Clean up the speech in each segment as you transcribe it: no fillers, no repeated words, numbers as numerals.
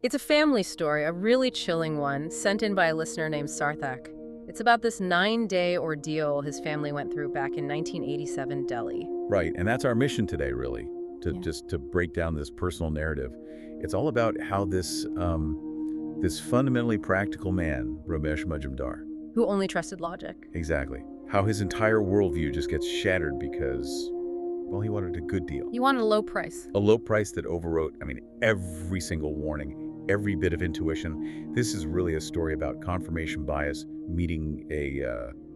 It's a family story, a really chilling one, sent in by a listener named Sarthak. It's about this 9-day ordeal his family went through back in 1987 Delhi. Right, and that's our mission today, really, to Yeah. just to break down this personal narrative. It's all about how this fundamentally practical man, Ramesh Majumdar, Who only trusted logic. exactly, how his entire worldview just gets shattered because, well, he wanted a good deal. You wanted a low price. A low price that overwrote, every single warning, every bit of intuition. This is really a story about confirmation bias meeting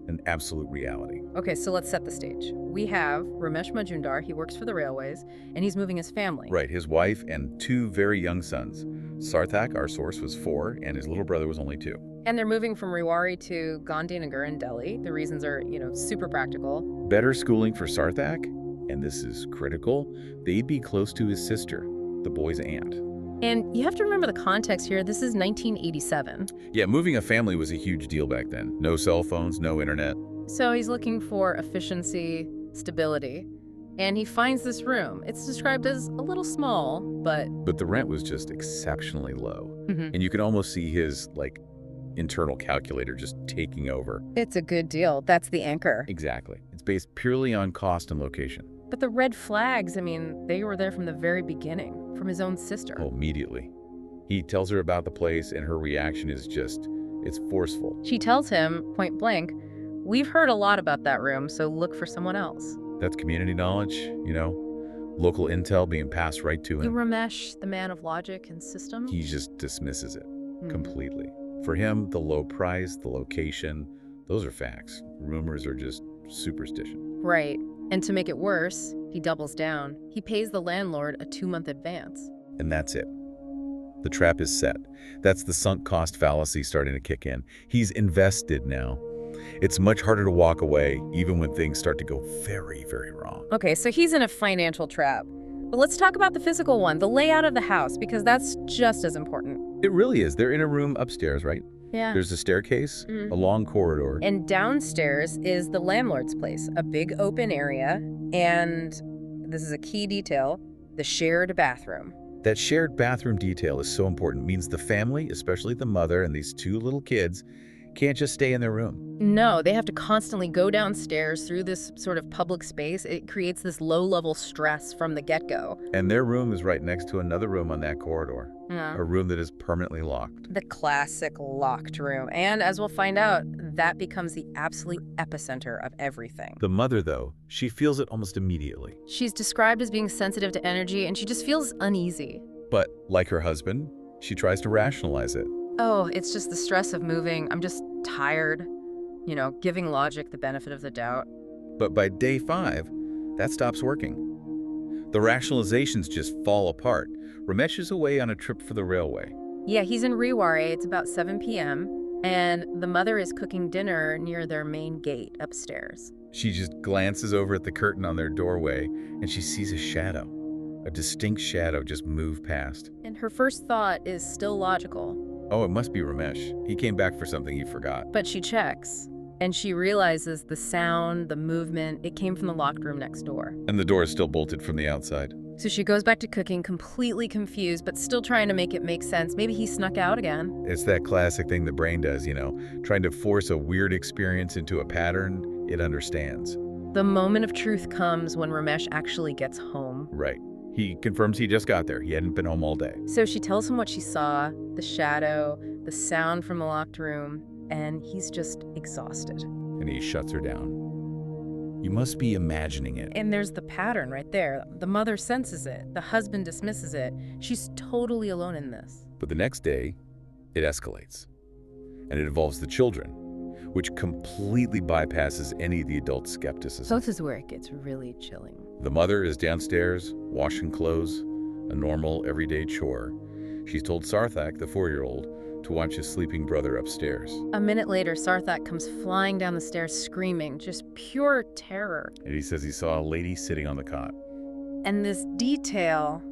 an absolute reality. Okay, so let's set the stage. We have Ramesh Majumdar, he works for the railways, and he's moving his family. Right, his wife and two very young sons. Sarthak, our source, was 4, and his little brother was only 2. And they're moving from Rewari to Gandhinagar in Delhi. The reasons are, super practical. Better schooling for Sarthak, and this is critical, they'd be close to his sister, the boy's aunt. And you have to remember the context here. This is 1987. Yeah, moving a family was a huge deal back then. No cell phones, no internet. So he's looking for efficiency, stability, and he finds this room. It's described as a little small, but But the rent was just exceptionally low. Mhm. And you can almost see his, internal calculator just taking over. it's a good deal. That's the anchor. Exactly. It's based purely on cost and location. But the red flags, they were there from the very beginning, from his own sister. Oh, immediately. He tells her about the place, and her reaction is just, it's forceful. She tells him, point blank, "We've heard a lot about that room, so look for someone else." That's community knowledge, local intel being passed right to You him. Ramesh, the man of logic and system? He just dismisses it Hmm. completely. For him, the low price, the location, those are facts. Rumors are just superstition. Right. And to make it worse, he doubles down. He pays the landlord a 2-month advance. And that's it. The trap is set. That's the sunk cost fallacy starting to kick in. He's invested now. It's much harder to walk away, even when things start to go very, very wrong. Okay, so he's in a financial trap. But let's talk about the physical one, the layout of the house, because that's just as important. It really is. They're in a room upstairs, right? Yeah. There's a staircase, Mhm. a long corridor. And downstairs is the landlord's place, a big open area, and this is a key detail, the shared bathroom. That shared bathroom detail is so important. It means the family, especially the mother and these 2 little kids, can't just stay in their room. No, they have to constantly go downstairs through this sort of public space. It creates this low-level stress from the get-go. And their room is right next to another room on that corridor, Yeah. a room that is permanently locked. The classic locked room. And as we'll find out, that becomes the absolute epicenter of everything. The mother, though, she feels it almost immediately. She's described as being sensitive to energy, and she just feels uneasy. But like her husband, she tries to rationalize it. Oh, it's just the stress of moving. I'm just tired. Giving logic the benefit of the doubt. But by day 5, that stops working. The rationalizations just fall apart. Ramesh is away on a trip for the railway. Yeah, he's in Rewari. It's about 7 p.m., and the mother is cooking dinner near their main gate upstairs. She just glances over at the curtain on their doorway, and she sees a shadow. A distinct shadow just move past. And her first thought is still logical, Oh, it must be Ramesh. He came back for something he forgot. but she checks, and she realizes the sound, the movement, it came from the locked room next door. And the door is still bolted from the outside. So she goes back to cooking, completely confused, but still trying to make it make sense. Maybe he snuck out again. It's that classic thing the brain does, trying to force a weird experience into a pattern it understands. The moment of truth comes when Ramesh actually gets home. Right. He confirms he just got there. He hadn't been home all day. So she tells him what she saw, the shadow, the sound from the locked room, and he's just exhausted. And he shuts her down. You must be imagining it. And there's the pattern right there. The mother senses it. The husband dismisses it. She's totally alone in this. But the next day, it escalates. And it involves the children, which completely bypasses any of the adult skepticism. So this is where it gets really chilling. The mother is downstairs, washing clothes, a normal, everyday chore. She's told Sarthak, the 4-year-old, to watch his sleeping brother upstairs. A minute later, Sarthak comes flying down the stairs screaming, just pure terror. And he says he saw a lady sitting on the cot. And this detail,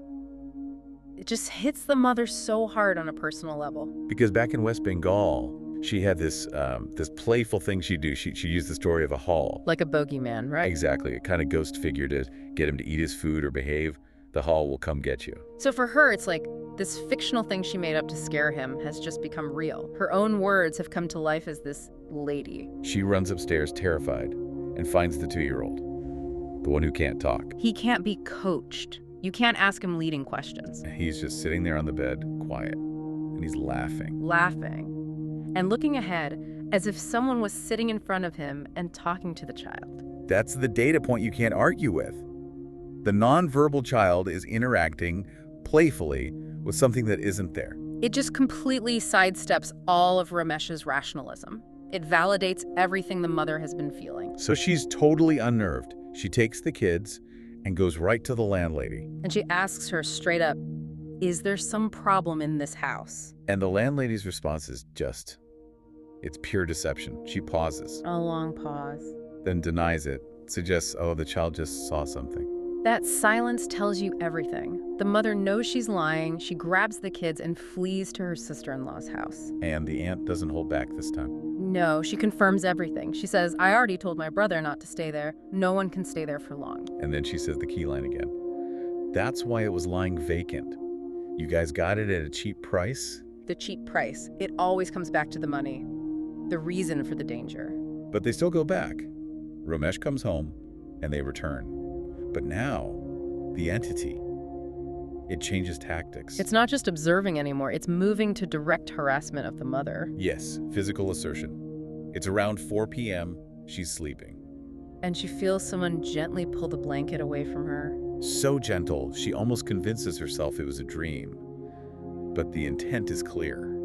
it just hits the mother so hard on a personal level. Because back in West Bengal, she had this playful thing she'd do. She used the story of a hall. Like a bogeyman, right? Exactly, a kind of ghost figure to get him to eat his food or behave. The hall will come get you. So for her, it's like this fictional thing she made up to scare him has just become real. Her own words have come to life as this lady. She runs upstairs terrified and finds the 2-year-old, the one who can't talk. He can't be coached. You can't ask him leading questions. He's just sitting there on the bed, quiet, and he's Laughing and looking ahead as if someone was sitting in front of him and talking to the child. That's the data point you can't argue with. The nonverbal child is interacting playfully with something that isn't there. It just completely sidesteps all of Ramesh's rationalism. It validates everything the mother has been feeling. So she's totally unnerved. She takes the kids and goes right to the landlady. And she asks her straight up, is there some problem in this house? And the landlady's response is just, it's pure deception. She pauses, A long pause. then denies it, suggests, oh, the child just saw something. That silence tells you everything. The mother knows she's lying. She grabs the kids and flees to her sister-in-law's house. And the aunt doesn't hold back this time. No, she confirms everything. She says, I already told my brother not to stay there. No one can stay there for long. And then she says the key line again. That's why it was lying vacant. You guys got it at a cheap price? The cheap price. It always comes back to the money. The reason for the danger. But they still go back. Ramesh comes home, and they return. But now, the entity, it changes tactics. It's not just observing anymore. It's moving to direct harassment of the mother. Yes, physical assertion. It's around 4 p.m. She's sleeping. And she feels someone gently pull the blanket away from her. So gentle, she almost convinces herself it was a dream. But the intent is clear.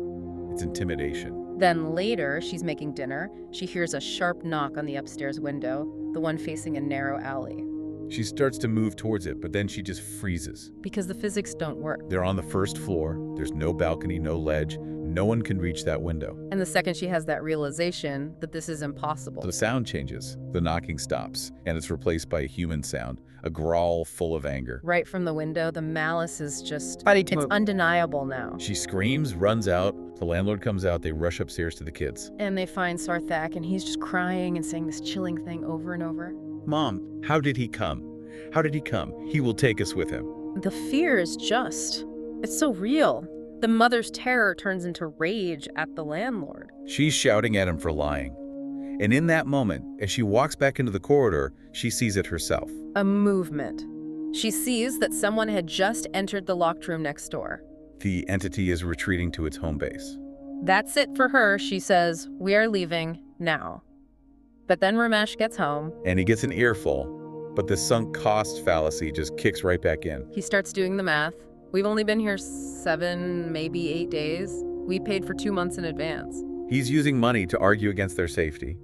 It's intimidation. Then later, she's making dinner. She hears a sharp knock on the upstairs window, the one facing a narrow alley. She starts to move towards it, but then she just freezes. Because the physics don't work. They're on the first floor. There's no balcony, no ledge. No one can reach that window. And the second she has that realization that this is impossible. The sound changes. The knocking stops, and it's replaced by a human sound, a growl full of anger. Right from the window, the malice is just, it's undeniable now. She screams, runs out. The landlord comes out. They rush upstairs to the kids. And they find Sarthak, and he's just crying and saying this chilling thing over and over. Mom, how did he come? How did he come? He will take us with him. The fear is just, it's so real. The mother's terror turns into rage at the landlord. She's shouting at him for lying. And in that moment, as she walks back into the corridor, she sees it herself. A movement. She sees that someone had just entered the locked room next door. The entity is retreating to its home base. That's it for her, she says. We are leaving now. But then Ramesh gets home. And he gets an earful, but the sunk cost fallacy just kicks right back in. He starts doing the math. We've only been here 7, maybe 8 days. We paid for 2 months in advance. He's using money to argue against their safety.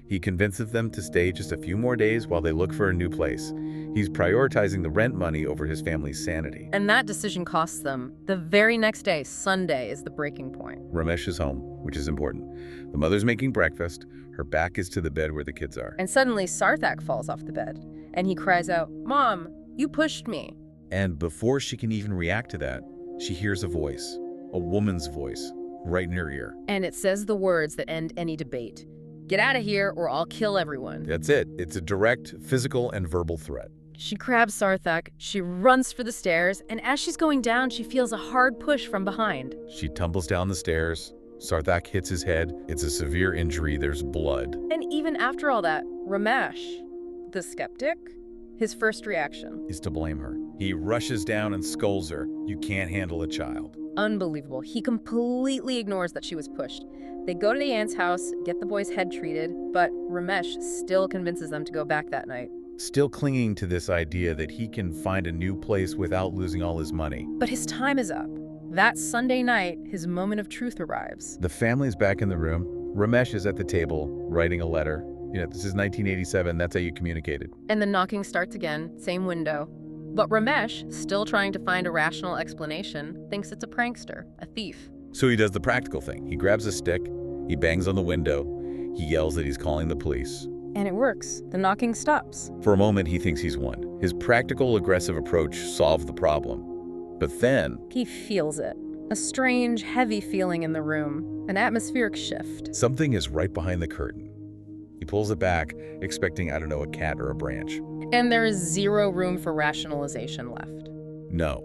He convinces them to stay just a few more days while they look for a new place. He's prioritizing the rent money over his family's sanity. And that decision costs them. The very next day, Sunday, is the breaking point. Ramesh is home, which is important. The mother's making breakfast. Her back is to the bed where the kids are. And suddenly Sarthak falls off the bed. And he cries out, Mom, you pushed me. And before she can even react to that, she hears a voice, a woman's voice, right in her ear. And it says the words that end any debate. Get out of here or I'll kill everyone. That's it. It's a direct physical and verbal threat. She grabs Sarthak, she runs for the stairs, and as she's going down, she feels a hard push from behind. She tumbles down the stairs. Sarthak hits his head. It's a severe injury. There's blood. And even after all that, Ramesh, the skeptic, his first reaction is to blame her. He rushes down and scolds her. You can't handle a child. Unbelievable. He completely ignores that she was pushed. They go to the aunt's house, get the boy's head treated, but Ramesh still convinces them to go back that night. Still clinging to this idea that he can find a new place without losing all his money. But his time is up. That Sunday night, his moment of truth arrives. The family's back in the room. Ramesh is at the table, writing a letter. You know, this is 1987. That's how you communicated. And the knocking starts again, same window. But Ramesh, still trying to find a rational explanation, thinks it's a prankster, a thief. So he does the practical thing. He grabs a stick, he bangs on the window, he yells that he's calling the police. And it works. The knocking stops. For a moment, he thinks he's won. His practical, aggressive approach solved the problem. But then he feels it. A strange, heavy feeling in the room. An atmospheric shift. Something is right behind the curtain. He pulls it back, expecting, I don't know, a cat or a branch. And there is zero room for rationalization left. No.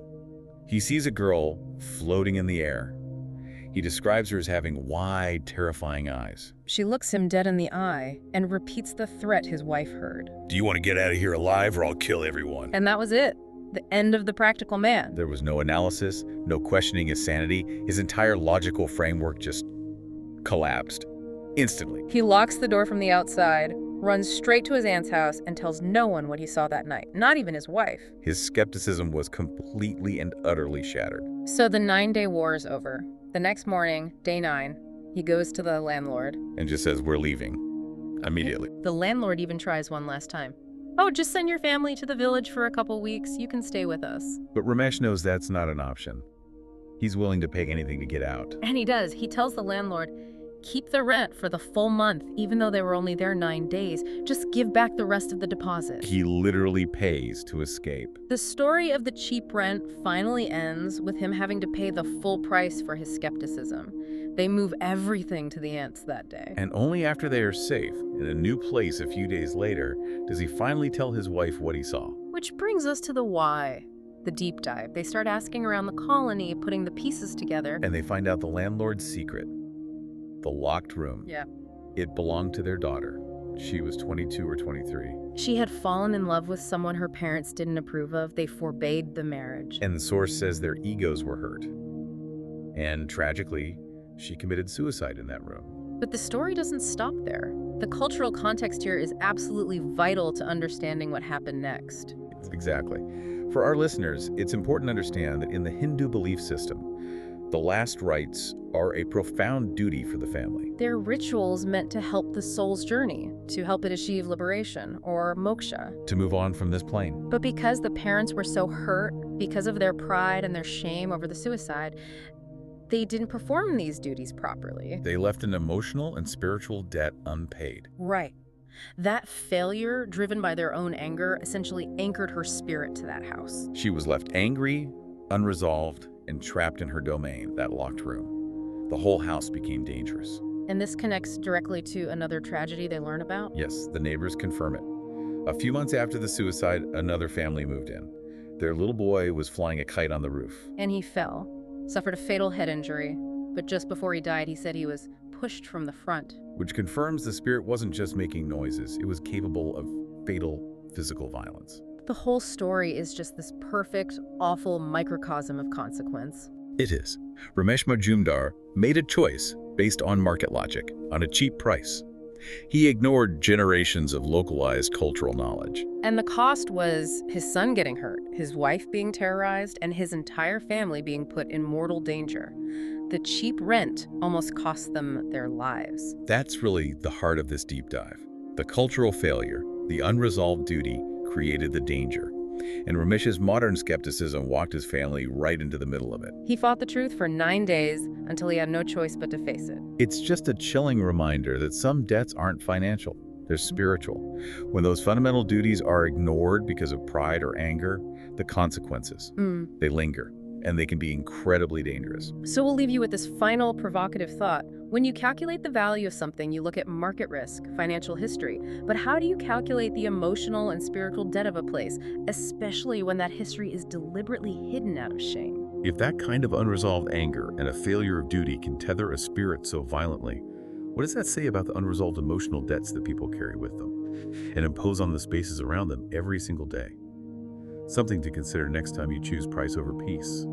He sees a girl floating in the air. He describes her as having wide, terrifying eyes. She looks him dead in the eye and repeats the threat his wife heard. Do you want to get out of here alive or I'll kill everyone? And that was it. The end of the practical man. There was no analysis, no questioning his sanity. His entire logical framework just collapsed instantly. He locks the door from the outside, runs straight to his aunt's house, and tells no one what he saw that night, not even his wife. His skepticism was completely and utterly shattered. So the 9-day war is over. The next morning, day 9, he goes to the landlord. And just says, we're leaving. Immediately. The landlord even tries one last time. Oh, just send your family to the village for a couple weeks. You can stay with us. But Ramesh knows that's not an option. He's willing to pay anything to get out. And he does. He tells the landlord, keep the rent for the full month, even though they were only there 9 days. Just give back the rest of the deposit. He literally pays to escape. The story of the cheap rent finally ends with him having to pay the full price for his skepticism. They move everything to the aunts that day. And only after they are safe, in a new place a few days later, does he finally tell his wife what he saw. Which brings us to the why. The deep dive. They start asking around the colony, putting the pieces together. And they find out the landlord's secret. The locked room. Yeah. It belonged to their daughter. She was 22 or 23. She had fallen in love with someone her parents didn't approve of. They forbade the marriage. And the source says their egos were hurt. And tragically, she committed suicide in that room. But the story doesn't stop there. The cultural context here is absolutely vital to understanding what happened next. Exactly. For our listeners, it's important to understand that in the Hindu belief system, the last rites are a profound duty for the family. They're rituals meant to help the soul's journey, to help it achieve liberation, or moksha. To move on from this plane. But because the parents were so hurt, because of their pride and their shame over the suicide, they didn't perform these duties properly. They left an emotional and spiritual debt unpaid. Right. That failure, driven by their own anger, essentially anchored her spirit to that house. She was left angry, unresolved, and trapped in her domain, that locked room. The whole house became dangerous. And this connects directly to another tragedy they learn about? Yes, the neighbors confirm it. A few months after the suicide, another family moved in. Their little boy was flying a kite on the roof. And he fell, suffered a fatal head injury, but just before he died, he said he was pushed from the front. Which confirms the spirit wasn't just making noises, it was capable of fatal physical violence. The whole story is just this perfect, awful microcosm of consequence. It is. Ramesh Majumdar made a choice based on market logic, on a cheap price. He ignored generations of localized cultural knowledge. And the cost was his son getting hurt, his wife being terrorized, and his entire family being put in mortal danger. The cheap rent almost cost them their lives. That's really the heart of this deep dive. The cultural failure, the unresolved duty, created the danger. And Ramesh's modern skepticism walked his family right into the middle of it. He fought the truth for 9 days until he had no choice but to face it. It's just a chilling reminder that some debts aren't financial, they're spiritual. When those fundamental duties are ignored because of pride or anger, the consequences, they linger, and they can be incredibly dangerous. So we'll leave you with this final provocative thought. When you calculate the value of something, you look at market risk, financial history. But how do you calculate the emotional and spiritual debt of a place, especially when that history is deliberately hidden out of shame? If that kind of unresolved anger and a failure of duty can tether a spirit so violently, what does that say about the unresolved emotional debts that people carry with them and impose on the spaces around them every single day? Something to consider next time you choose price over peace.